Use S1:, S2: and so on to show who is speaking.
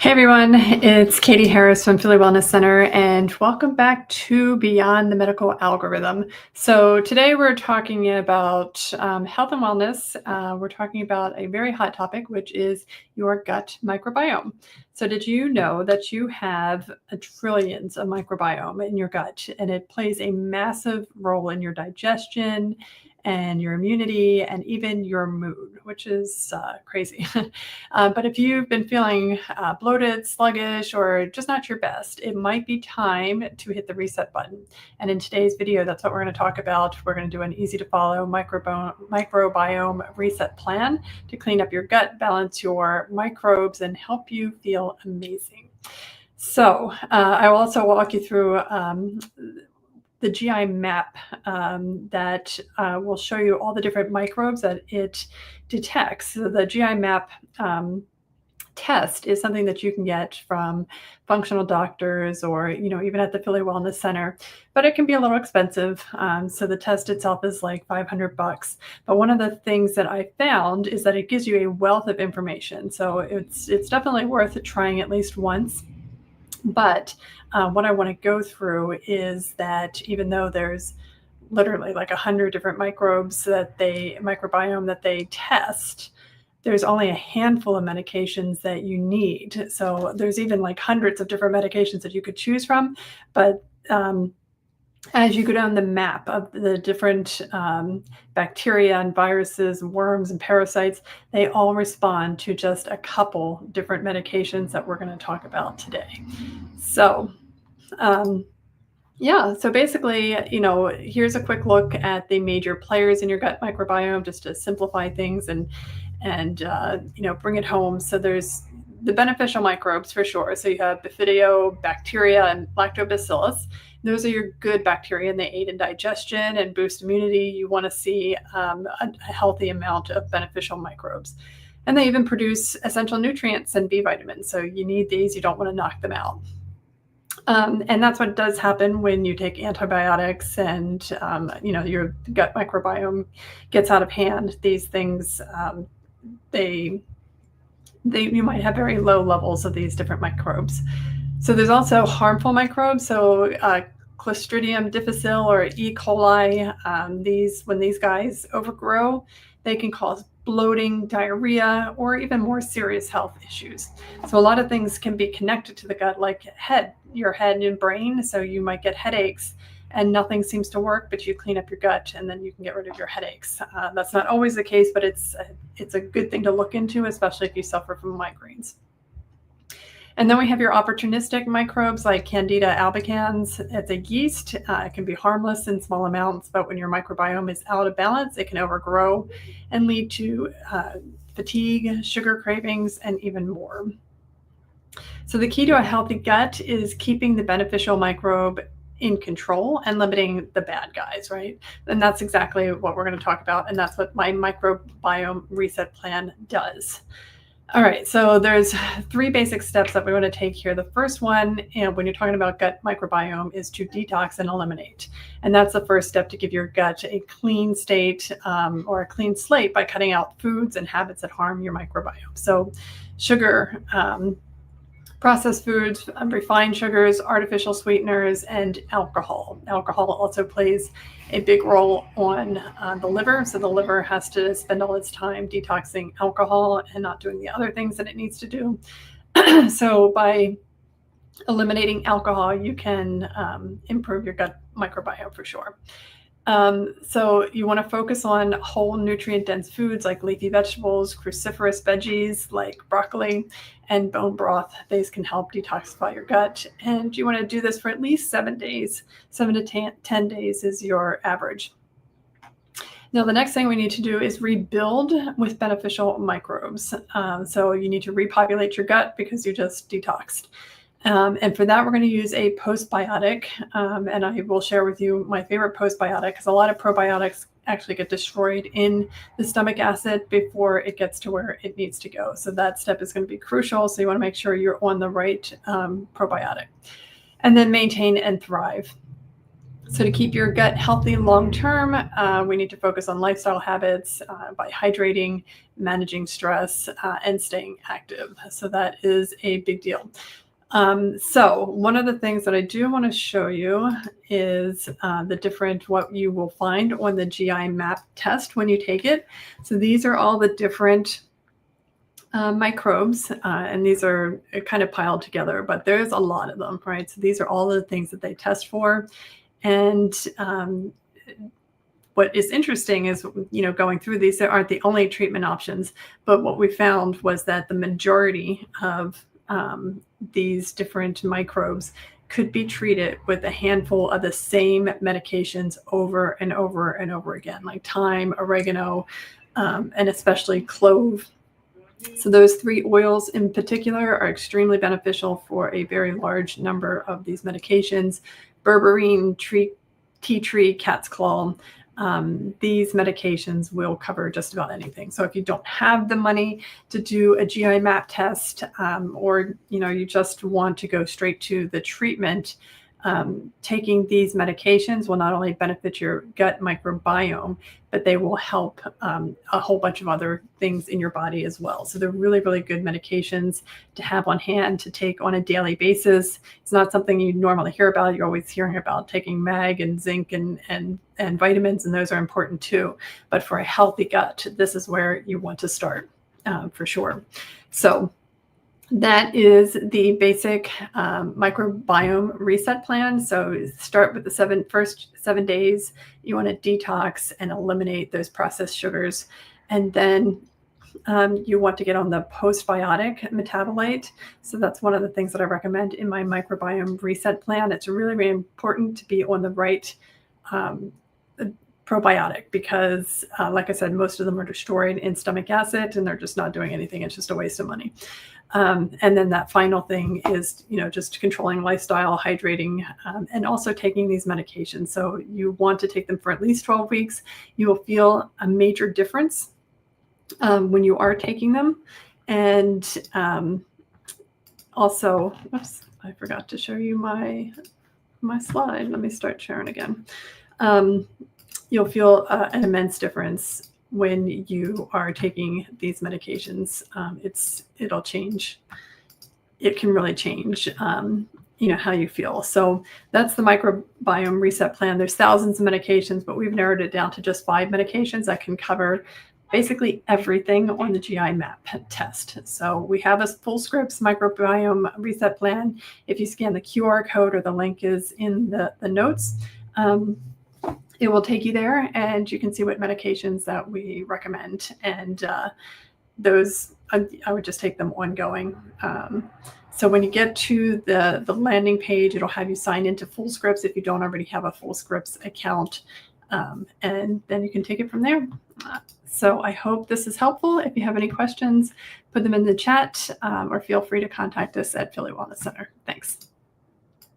S1: Hey everyone, it's Katie Harris from Philly Wellness Center, and welcome back to Beyond the Medical Algorithm. So today we're talking about health and wellness. We're talking about a very hot topic, which is your gut microbiome. So did you know that you have trillions of microbiome in your gut, and it plays a massive role in your digestion and your immunity and even your mood, which is crazy. But if you've been feeling bloated, sluggish, or just not your best, it might be time to hit the reset button. And in today's video, that's what we're going to talk about. We're going to do an easy to follow microbiome reset plan to clean up your gut, balance your microbes, and help you feel amazing. So I will also walk you through the GI map that will show you all the different microbes that it detects. So the GI map test is something that you can get from functional doctors or even at the Philly Wellness Center, but it can be a little expensive. So the test itself is like $500. But one of the things that I found is that it gives you a wealth of information. So it's definitely worth trying at least once. But what I want to go through is that even though there's literally like 100 different microbiome that they test, there's only a handful of medications that you need. So there's even like hundreds of different medications that you could choose from. But as you go down the map of the different bacteria and viruses, worms and parasites, they all respond to just a couple different medications that we're going to talk about today. So so basically, here's a quick look at the major players in your gut microbiome, just to simplify things and bring it home. So there's the beneficial microbes for sure. So you have bifidobacteria and lactobacillus. Those are your good bacteria, and they aid in digestion and boost immunity. You want to see a healthy amount of beneficial microbes. And they even produce essential nutrients and B vitamins. So you need these. You don't want to knock them out. And that's what does happen when you take antibiotics and, your gut microbiome gets out of hand. These things, you might have very low levels of these different microbes. So there's also harmful microbes. So Clostridium difficile or E. coli, when these guys overgrow, they can cause bloating, diarrhea, or even more serious health issues. So a lot of things can be connected to the gut, like your head and brain. So you might get headaches and nothing seems to work, but you clean up your gut and then you can get rid of your headaches. That's not always the case, but it's a good thing to look into, especially if you suffer from migraines. And then we have your opportunistic microbes like Candida albicans. It's a yeast. It can be harmless in small amounts, but when your microbiome is out of balance, it can overgrow and lead to fatigue, sugar cravings, and even more. So the key to a healthy gut is keeping the beneficial microbe in control and limiting the bad guys, right? And that's exactly what we're going to talk about. And that's what my microbiome reset plan does. All right, so there's 3 basic steps that we want to take here. The first one, when you're talking about gut microbiome, is to detox and eliminate. And that's the first step to give your gut a clean state or a clean slate by cutting out foods and habits that harm your microbiome. So sugar, processed foods, refined sugars, artificial sweeteners, and alcohol. Alcohol also plays a big role on the liver. So the liver has to spend all its time detoxing alcohol and not doing the other things that it needs to do. So by eliminating alcohol, you can improve your gut microbiome for sure. So you want to focus on whole nutrient-dense foods like leafy vegetables, cruciferous veggies like broccoli, and bone broth. These can help detoxify your gut. And you want to do this for at least 7 days. 7 to 10 days is your average. Now, the next thing we need to do is rebuild with beneficial microbes. So you need to repopulate your gut because you just detoxed. And for that, we're going to use a postbiotic. And I will share with you my favorite postbiotic because a lot of probiotics actually get destroyed in the stomach acid before it gets to where it needs to go. So that step is going to be crucial. So you want to make sure you're on the right probiotic. And then maintain and thrive. So to keep your gut healthy long-term, we need to focus on lifestyle habits by hydrating, managing stress, and staying active. So that is a big deal. So one of the things that I do want to show you is what you will find on the GI map test when you take it. So these are all the different microbes, and these are kind of piled together, but there's a lot of them, right? So these are all the things that they test for. And what is interesting is, going through these, they aren't the only treatment options, but what we found was that the majority of these different microbes could be treated with a handful of the same medications over and over and over again, like thyme, oregano, and especially clove. So those 3 oils in particular are extremely beneficial for a very large number of these medications. Berberine, tea tree, cat's claw. These medications will cover just about anything. So if you don't have the money to do a GI map test, or you just want to go straight to the treatment, taking these medications will not only benefit your gut microbiome, but they will help a whole bunch of other things in your body as well. So they're really, really good medications to have on hand to take on a daily basis. It's not something you normally hear about. You're always hearing about taking mag and zinc and vitamins, and those are important too. But for a healthy gut, this is where you want to start for sure. So that is the basic microbiome reset plan. So start with the first 7 days. You want to detox and eliminate those processed sugars. And then you want to get on the postbiotic metabolite. So that's one of the things that I recommend in my microbiome reset plan. It's really, really important to be on the right probiotic because, like I said, most of them are destroyed in stomach acid and they're just not doing anything. It's just a waste of money. And then that final thing is, just controlling lifestyle, hydrating, and also taking these medications. So you want to take them for at least 12 weeks. You will feel a major difference when you are taking them. And also, oops, I forgot to show you my slide. Let me start sharing again. You'll feel an immense difference when you are taking these medications. It'll change. It can really change, how you feel. So that's the microbiome reset plan. There's thousands of medications, but we've narrowed it down to just 5 medications that can cover basically everything on the GI map test. So we have a full scripts microbiome reset plan. If you scan the QR code or the link is in the notes, it will take you there and you can see what medications that we recommend. And those, I would just take them ongoing. So when you get to the landing page, it'll have you sign into FullScripts if you don't already have a FullScripts account. And then you can take it from there. So I hope this is helpful. If you have any questions, put them in the chat or feel free to contact us at Philly Wellness Center. Thanks.